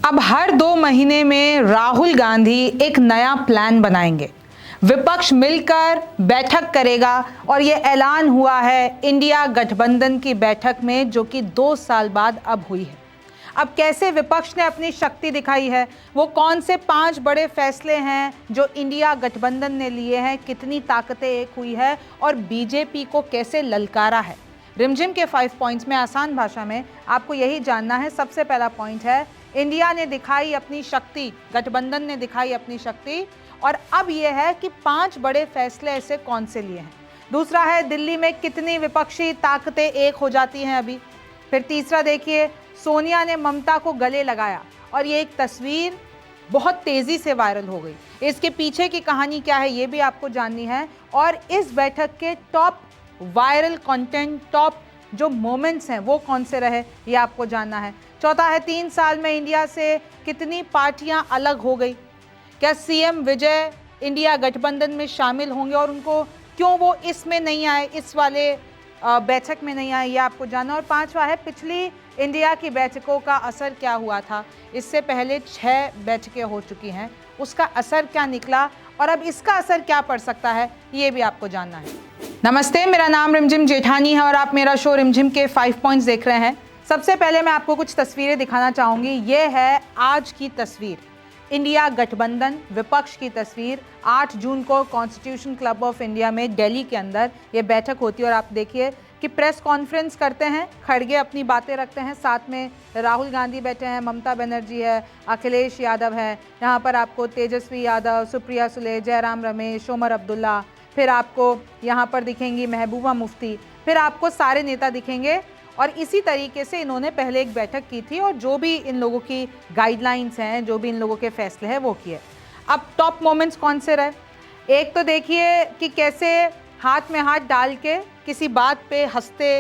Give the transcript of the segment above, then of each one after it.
अब हर 2 महीने में राहुल गांधी एक नया प्लान बनाएंगे, विपक्ष मिलकर बैठक करेगा और ये ऐलान हुआ है इंडिया गठबंधन की बैठक में, जो कि 2 साल बाद अब हुई है। अब कैसे विपक्ष ने अपनी शक्ति दिखाई है, वो कौन से 5 बड़े फैसले हैं जो इंडिया गठबंधन ने लिए हैं, कितनी ताकतें एक हुई है और बीजेपी को कैसे ललकारा है। रिमझिम के 5 पॉइंट्स में आसान भाषा में आपको यही जानना है। सबसे पहला पॉइंट है, इंडिया ने दिखाई अपनी शक्ति, गठबंधन ने दिखाई अपनी शक्ति, और अब यह है कि 5 बड़े फैसले ऐसे कौन से लिए हैं। दूसरा है, दिल्ली में कितनी विपक्षी ताकतें एक हो जाती हैं अभी। फिर तीसरा देखिए, सोनिया ने ममता को गले लगाया और ये एक तस्वीर बहुत तेज़ी से वायरल हो गई। इसके पीछे की कहानी क्या है ये भी आपको जाननी है, और इस बैठक के टॉप वायरल कंटेंट, टॉप जो मोमेंट्स हैं वो कौन से रहे ये आपको जानना है। चौथा है, 3 साल में इंडिया से कितनी पार्टियां अलग हो गई, क्या सीएम विजय इंडिया गठबंधन में शामिल होंगे और उनको क्यों वो इसमें नहीं आए, इस वाले बैठक में नहीं आए, ये आपको जानना। और 5वां है, पिछली इंडिया की बैठकों का असर क्या हुआ था। इससे पहले 6 बैठकें हो चुकी हैं, उसका असर क्या निकला और अब इसका असर क्या पड़ सकता है ये भी आपको जानना है। नमस्ते, मेरा नाम रिमझिम जेठानी है और आप मेरा शो रिमझिम के 5 पॉइंट्स देख रहे हैं। सबसे पहले मैं आपको कुछ तस्वीरें दिखाना चाहूँगी। ये है आज की तस्वीर, इंडिया गठबंधन विपक्ष की तस्वीर। 8 जून को कॉन्स्टिट्यूशन क्लब ऑफ इंडिया में दिल्ली के अंदर ये बैठक होती है और आप देखिए कि प्रेस कॉन्फ्रेंस करते हैं, खड़गे अपनी बातें रखते हैं, साथ में राहुल गांधी बैठे हैं, ममता बनर्जी है, अखिलेश यादव है, यहाँ पर आपको तेजस्वी यादव, सुप्रिया सुले, जयराम रमेश, उमर अब्दुल्ला, फिर आपको यहाँ पर दिखेंगी महबूबा मुफ्ती, फिर आपको सारे नेता दिखेंगे। और इसी तरीके से इन्होंने पहले एक बैठक की थी और जो भी इन लोगों की गाइडलाइंस हैं, जो भी इन लोगों के फैसले हैं वो किए। अब टॉप मोमेंट्स कौन से रहे, एक तो देखिए कि कैसे हाथ में हाथ डाल के किसी बात पे हंसते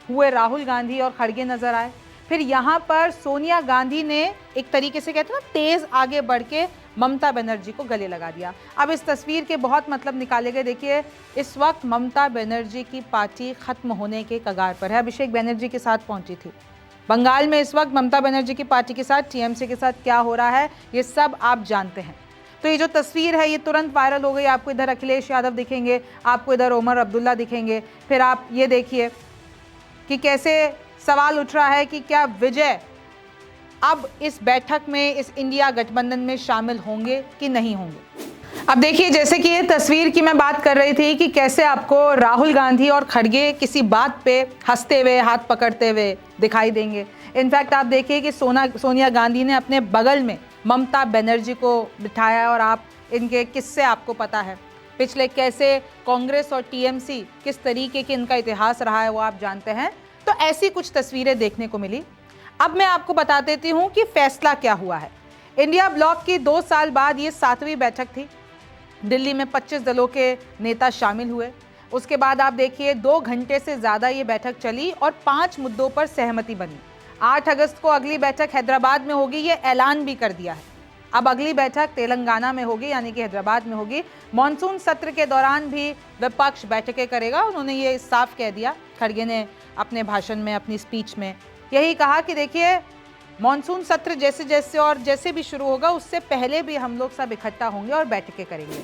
हुए राहुल गांधी और खड़गे नजर आए। फिर यहाँ पर सोनिया गांधी ने एक तरीके से कहते हैं ना, तेज़ आगे बढ़ के ममता बनर्जी को गले लगा दिया। अब इस तस्वीर के बहुत मतलब निकाले गए। देखिए, इस वक्त ममता बनर्जी की पार्टी खत्म होने के कगार पर है। अभिषेक बनर्जी के साथ पहुंची थी बंगाल में। इस वक्त ममता बनर्जी की पार्टी के साथ, टीएमसी के साथ क्या हो रहा है ये सब आप जानते हैं। तो ये जो तस्वीर है ये तुरंत वायरल हो गई। आपको इधर अखिलेश यादव दिखेंगे, आपको इधर उमर अब्दुल्ला दिखेंगे। फिर आप ये देखिए कि कैसे सवाल उठ रहा है कि क्या विजय अब इस बैठक में, इस इंडिया गठबंधन में शामिल होंगे कि नहीं होंगे। अब देखिए, जैसे कि ये तस्वीर की मैं बात कर रही थी कि कैसे आपको राहुल गांधी और खड़गे किसी बात पे हंसते हुए, हाथ पकड़ते हुए दिखाई देंगे। इनफैक्ट आप देखिए कि सोनिया गांधी ने अपने बगल में ममता बनर्जी को बिठाया और आप इनके किस्से आपको पता है, पिछले कैसे कांग्रेस और टीएमसी किस तरीके के इनका इतिहास रहा है वो आप जानते हैं। तो ऐसी कुछ तस्वीरें देखने को मिली। अब मैं आपको बता देती हूँ कि फैसला क्या हुआ है। इंडिया ब्लॉक की 2 साल बाद ये 7वीं बैठक थी। दिल्ली में 25 दलों के नेता शामिल हुए। उसके बाद आप देखिए 2 घंटे से ज़्यादा ये बैठक चली और 5 मुद्दों पर सहमति बनी। 8 अगस्त को अगली बैठक हैदराबाद में होगी, ये ऐलान भी कर दिया है। अब अगली बैठक तेलंगाना में होगी, यानी कि हैदराबाद में होगी। मॉनसून सत्र के दौरान भी विपक्ष बैठकें करेगा। उन्होंने ये साफ कह दिया, खड़गे ने अपने भाषण में, अपनी स्पीच में यही कहा कि देखिए, मॉनसून सत्र जैसे जैसे और जैसे भी शुरू होगा उससे पहले भी हम लोग सब इकट्ठा होंगे और बैठकें करेंगे।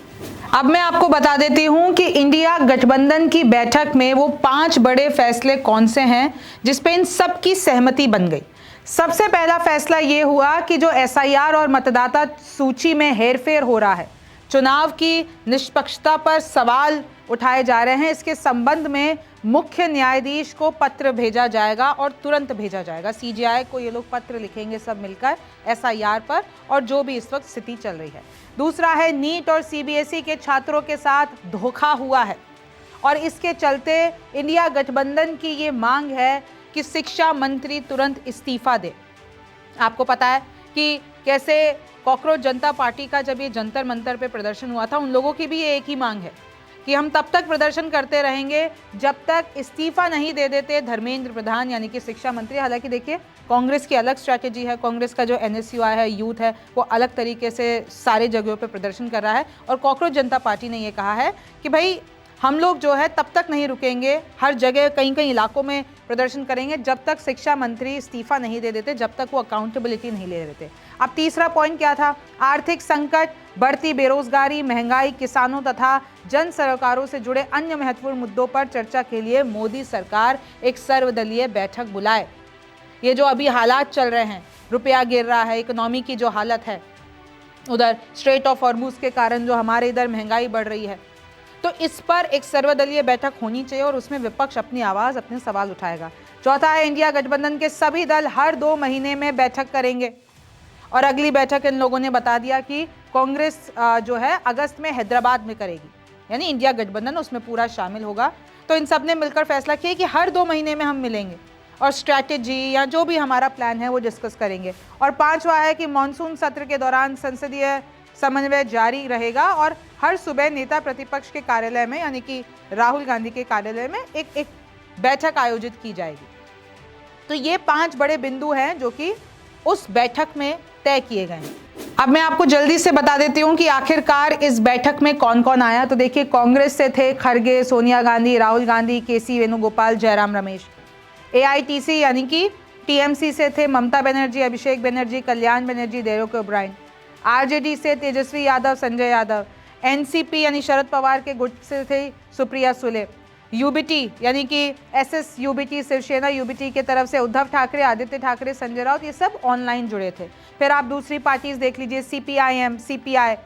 अब मैं आपको बता देती हूं कि इंडिया गठबंधन की बैठक में वो 5 बड़े फैसले कौन से हैं जिस पे इन सब की सहमति बन गई। सबसे पहला फैसला ये हुआ कि जो एसआईआर और मतदाता सूची में हेरफेर हो रहा है, चुनाव की निष्पक्षता पर सवाल उठाए जा रहे हैं, इसके संबंध में मुख्य न्यायाधीश को पत्र भेजा जाएगा और तुरंत भेजा जाएगा। सीजेआई को ये लोग पत्र लिखेंगे सब मिलकर एसआईआर पर और जो भी इस वक्त स्थिति चल रही है। दूसरा है, नीट और सीबीएसई के छात्रों के साथ धोखा हुआ है और इसके चलते इंडिया गठबंधन की ये मांग है कि शिक्षा मंत्री तुरंत इस्तीफा दे। आपको पता है कि कैसे कॉकरोच जनता पार्टी का जब ये जंतर मंतर पे प्रदर्शन हुआ था, उन लोगों की भी ये एक ही मांग है कि हम तब तक प्रदर्शन करते रहेंगे जब तक इस्तीफा नहीं दे देते धर्मेंद्र प्रधान, यानी कि शिक्षा मंत्री। हालांकि देखिए, कांग्रेस की अलग स्ट्रैटेजी है, कांग्रेस का जो एनएसयूआई है, यूथ है, वो अलग तरीके से सारे जगहों पे प्रदर्शन कर रहा है और कॉकरोच जनता पार्टी ने ये कहा है कि भाई हम लोग जो है तब तक नहीं रुकेंगे, हर जगह कई कई इलाकों में प्रदर्शन करेंगे जब तक शिक्षा मंत्री इस्तीफा नहीं दे देते, जब तक वो अकाउंटेबिलिटी नहीं ले लेते। अब तीसरा पॉइंट क्या था? आर्थिक संकट, बढ़ती बेरोजगारी, महंगाई, किसानों तथा जन सरोकारों से जुड़े अन्य महत्वपूर्ण मुद्दों पर चर्चा के लिए मोदी सरकार एक सर्वदलीय बैठक बुलाए। ये जो अभी हालात चल रहे हैं, रुपया गिर रहा है, इकोनॉमी की जो हालत है, उधर स्ट्रेट ऑफ हॉर्मुज के कारण जो हमारे इधर महंगाई बढ़ रही है, तो इस पर एक सर्वदलीय बैठक होनी चाहिए और उसमें विपक्ष अपनी आवाज, अपने सवाल उठाएगा। चौथा है, इंडिया गठबंधन के सभी दल हर 2 महीने में बैठक करेंगे और अगली बैठक इन लोगों ने बता दिया कि कांग्रेस जो है अगस्त में हैदराबाद में करेगी, यानी इंडिया गठबंधन उसमें पूरा शामिल होगा। तो इन सब ने मिलकर फैसला किया कि हर 2 महीने में हम मिलेंगे और स्ट्रैटेजी या जो भी हमारा प्लान है वो डिस्कस करेंगे। और पांचवा है कि मानसून सत्र के दौरान संसदीय समन्वय जारी रहेगा और हर सुबह नेता प्रतिपक्ष के कार्यालय में, यानी कि राहुल गांधी के कार्यालय में एक बैठक आयोजित की जाएगी। तो ये 5 बड़े बिंदु हैं जो कि उस बैठक में तय किए गए हैं। अब मैं आपको जल्दी से बता देती हूँ कि आखिरकार इस बैठक में कौन कौन आया। तो देखिए, कांग्रेस से थे खड़गे, सोनिया गांधी, राहुल गांधी, केसी वेणुगोपाल, जयराम रमेश। AITC यानी कि TMC से थे Mamata Banerjee, Abhishek Banerjee, Kalyan Banerjee, Derek O'Brien. RJD से तेजस्वी यादव, संजय यादव। NCP यानी शरद पवार के गुट से थे सुप्रिया सुले। UBT यानी कि SSUBT, शिवसेना UBT के तरफ से उद्धव ठाकरे, आदित्य ठाकरे, संजय राउत, ये सब ऑनलाइन जुड़े थे। फिर आप दूसरी पार्टीज देख लीजिए, CPIM, CPI,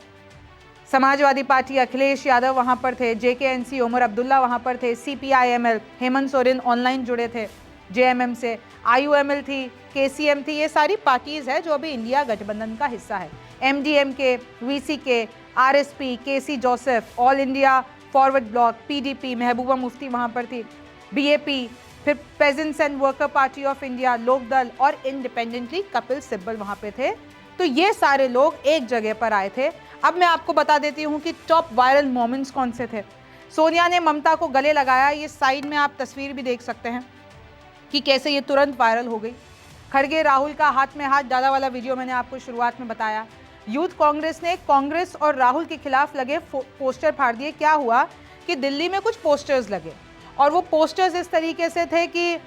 Samajwadi party, Akhilesh Yadav वहाँ पर थे। JKNC, उमर अब्दुल्ला वहाँ पर थे। CPIML, हेमंत सोरेन ऑनलाइन जुड़े थे JMM से। IUML थी, KCM थी। ये सारी पार्टीज है जो अभी इंडिया गठबंधन का हिस्सा है। MDMK, VCK, RSP, KC Joseph, all India forward block, PDP, Mehbooba Mufti वहाँ पर थी, BAP, फिर peasants and worker party of India, Lokdal और इंडिपेंडेंटली कपिल सिब्बल वहाँ पे थे। तो ये सारे लोग एक जगह पर आए थे। अब मैं आपको बता देती हूँ कि टॉप वायरल मोमेंट्स कौन से थे। सोनिया ने ममता को गले लगाया। ये साइड में आप तस्वीर भी देख सकते हैं कि कैसे ये तुरंत वायरल हो गई। खड़गे राहुल का हाथ में हाथ डाला वाला वीडियो मैंने आपको शुरुआत में बताया। यूथ कांग्रेस ने कांग्रेस और राहुल के खिलाफ लगे पोस्टर फाड़ दिए। क्या हुआ कि दिल्ली में कुछ पोस्टर्स लगे और वो पोस्टर्स इस तरीके से थे कि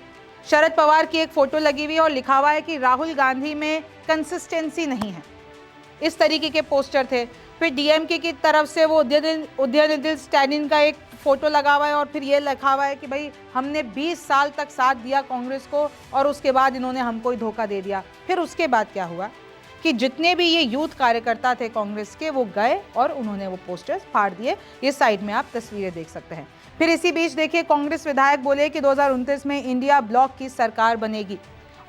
शरद पवार की एक फोटो लगी हुई है और लिखा हुआ है कि राहुल गांधी में कंसिस्टेंसी नहीं है। इस तरीके के पोस्टर थे। फिर DMK की तरफ से वो उदयनिधि स्टैलिन का एक फोटो लगा हुआ है और फिर ये लिखा हुआ है कि भाई हमने 20 साल तक साथ दिया कांग्रेस को और उसके बाद इन्होंने हमको ही धोखा दे दिया। फिर उसके बाद क्या हुआ कि जितने भी ये यूथ कार्यकर्ता थे कांग्रेस के, वो गए और उन्होंने वो पोस्टर्स फाड़ दिए। ये साइड में आप तस्वीरें देख सकते हैं। फिर इसी बीच देखिए, कांग्रेस विधायक बोले कि 2029 में इंडिया ब्लॉक की सरकार बनेगी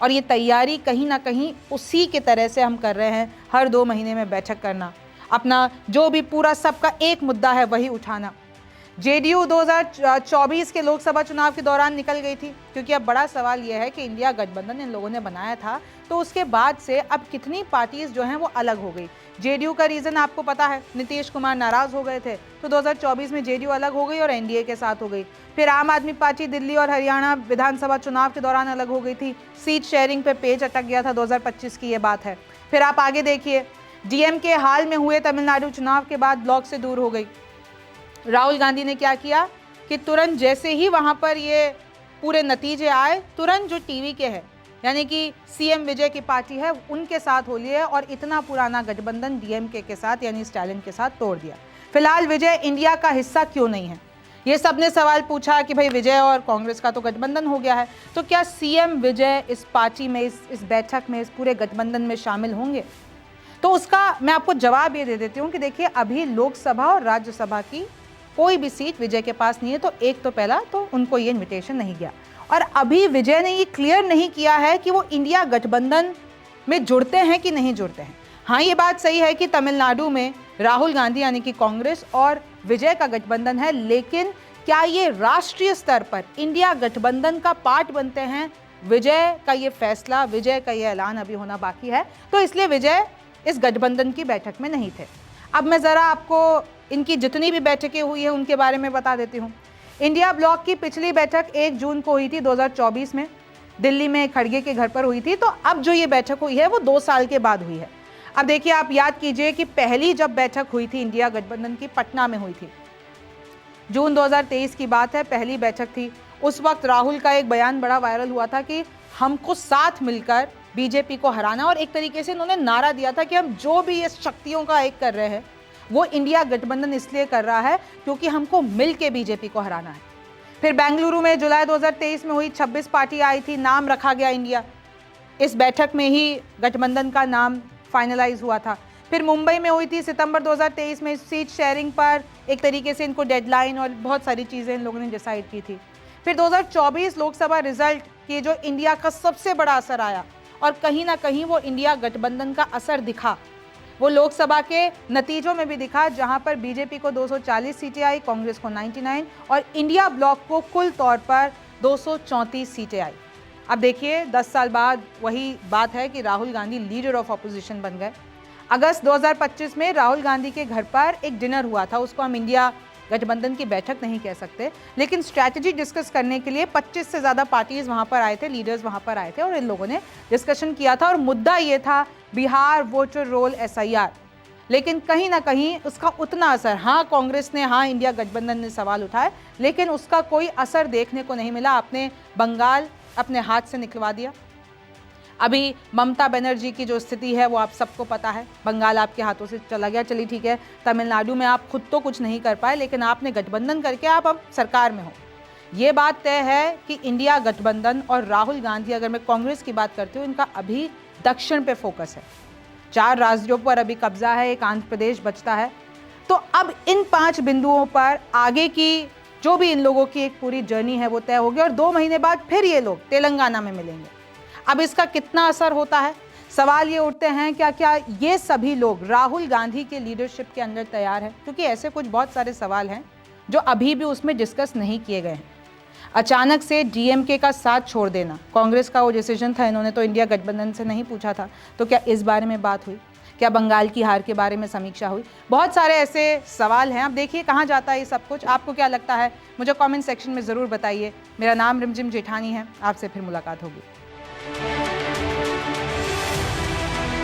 और ये तैयारी कहीं ना कहीं उसी के तरह से हम कर रहे हैं, हर 2 महीने में बैठक करना, अपना जो भी पूरा सबका एक मुद्दा है वही उठाना। JDU 2024 के लोकसभा चुनाव के दौरान निकल गई थी, क्योंकि अब बड़ा सवाल यह है कि इंडिया गठबंधन इन लोगों ने बनाया था, तो उसके बाद से अब कितनी पार्टीज जो हैं वो अलग हो गई। JDU का रीज़न आपको पता है, नीतीश कुमार नाराज़ हो गए थे, तो 2024 में JDU अलग हो गई और NDA के साथ हो गई। फिर आम आदमी पार्टी दिल्ली और हरियाणा विधानसभा चुनाव के दौरान अलग हो गई थी। सीट शेयरिंग पे पेज अटक गया था, 2025 की ये बात है। फिर आप आगे देखिए, DMK हाल में हुए तमिलनाडु चुनाव के बाद ब्लॉक से दूर हो गई। राहुल गांधी ने क्या किया कि तुरंत जैसे ही वहाँ पर ये पूरे नतीजे आए, तुरंत जो टीवी के हैं यानी कि CM विजय की पार्टी है उनके साथ हो लिए और इतना पुराना गठबंधन DMK के साथ यानी स्टालिन के साथ तोड़ दिया। फिलहाल विजय इंडिया का हिस्सा क्यों नहीं है, ये सबने सवाल पूछा कि भाई विजय और कांग्रेस का तो गठबंधन हो गया है, तो क्या CM विजय इस पार्टी में, इस बैठक में, इस पूरे गठबंधन में शामिल होंगे? तो उसका मैं आपको जवाब ये दे देती हूँ कि देखिए, अभी लोकसभा और राज्यसभा की कोई भी सीट विजय के पास नहीं है। तो एक तो पहला तो उनको ये इनविटेशन नहीं गया और अभी विजय ने ये क्लियर नहीं किया है कि वो इंडिया गठबंधन में जुड़ते हैं कि नहीं जुड़ते हैं। हाँ, ये बात सही है कि तमिलनाडु में राहुल गांधी यानी कि कांग्रेस और विजय का गठबंधन है, लेकिन क्या ये राष्ट्रीय स्तर पर इंडिया गठबंधन का पार्ट बनते हैं? विजय का ये फैसला, विजय का ये ऐलान अभी होना बाकी है, तो इसलिए विजय इस गठबंधन की बैठक में नहीं थे। अब मैं ज़रा आपको इनकी जितनी भी बैठकें हुई हैं उनके बारे में बता देती हूँ। इंडिया ब्लॉक की पिछली बैठक 1 जून को हुई थी 2024 में, दिल्ली में खड़गे के घर पर हुई थी। तो अब जो ये बैठक हुई है वो 2 साल के बाद हुई है। अब देखिए, आप याद कीजिए कि पहली जब बैठक हुई थी इंडिया गठबंधन की, पटना में हुई थी, जून 2023 की बात है, पहली बैठक थी। उस वक्त राहुल का एक बयान बड़ा वायरल हुआ था कि हमको साथ मिलकर बीजेपी को हराना, और एक तरीके से इन्होंने नारा दिया था कि हम जो भी ये शक्तियों का एक कर रहे हैं वो इंडिया गठबंधन इसलिए कर रहा है क्योंकि हमको मिल के बीजेपी को हराना है। फिर बेंगलुरु में जुलाई 2023 में हुई 26 पार्टी आई थी, नाम रखा गया इंडिया। इस बैठक में ही गठबंधन का नाम फाइनलाइज हुआ था। फिर मुंबई में हुई थी सितंबर 2023 में, सीट शेयरिंग पर एक तरीके से इनको डेडलाइन और बहुत सारी चीज़ें इन लोगों ने डिसाइड की थी। फिर 2024 लोकसभा रिजल्ट की जो इंडिया का सबसे बड़ा असर आया, और कहीं ना कहीं वो इंडिया गठबंधन का असर दिखा, वो लोकसभा के नतीजों में भी दिखा, जहां पर बीजेपी को 240 सीटें आई, कांग्रेस को 99 और इंडिया ब्लॉक को कुल तौर पर 234 सीटें आई। अब देखिए 10 साल बाद वही बात है कि Rahul Gandhi leader of opposition बन गए। अगस्त 2025 में राहुल गांधी के घर पर एक डिनर हुआ था, उसको हम इंडिया गठबंधन की बैठक नहीं कह सकते, लेकिन स्ट्रैटेजी डिस्कस करने के लिए 25 से ज़्यादा पार्टीज वहाँ पर आए थे, लीडर्स वहाँ पर आए थे, और इन लोगों ने डिस्कशन किया था। और मुद्दा ये था बिहार वोटर रोल SIR। लेकिन कहीं ना कहीं उसका उतना असर, हाँ कांग्रेस ने, हाँ इंडिया गठबंधन ने सवाल उठाए, लेकिन उसका कोई असर देखने को नहीं मिला। आपने बंगाल अपने हाथ से निकलवा दिया। अभी ममता बनर्जी की जो स्थिति है वो आप सबको पता है, बंगाल आपके हाथों से चला गया। चलिए ठीक है, तमिलनाडु में आप खुद तो कुछ नहीं कर पाए, लेकिन आपने गठबंधन करके आप अब सरकार में हो। ये बात तय है कि इंडिया गठबंधन और राहुल गांधी, अगर मैं कांग्रेस की बात करती हूँ, इनका अभी दक्षिण पे फोकस है। 4 राज्यों पर अभी कब्जा है, एक आंध्र प्रदेश बचता है। तो अब इन 5 बिंदुओं पर आगे की जो भी इन लोगों की एक पूरी जर्नी है वो तय होगी, और 2 महीने बाद फिर ये लोग तेलंगाना में मिलेंगे। अब इसका कितना असर होता है, सवाल ये उठते हैं, क्या ये सभी लोग राहुल गांधी के लीडरशिप के अंदर तैयार हैं? क्योंकि ऐसे कुछ बहुत सारे सवाल हैं जो अभी भी उसमें डिस्कस नहीं किए गए हैं। अचानक से DMK का साथ छोड़ देना, कांग्रेस का वो डिसीजन था, इन्होंने तो इंडिया गठबंधन से नहीं पूछा था। तो क्या इस बारे में बात हुई? क्या बंगाल की हार के बारे में समीक्षा हुई? बहुत सारे ऐसे सवाल हैं। अब देखिए कहाँ जाता है ये सब कुछ। आपको क्या लगता है मुझे कमेंट सेक्शन में ज़रूर बताइए। मेरा नाम रिमझिम जेठानी है, आपसे फिर मुलाकात होगी।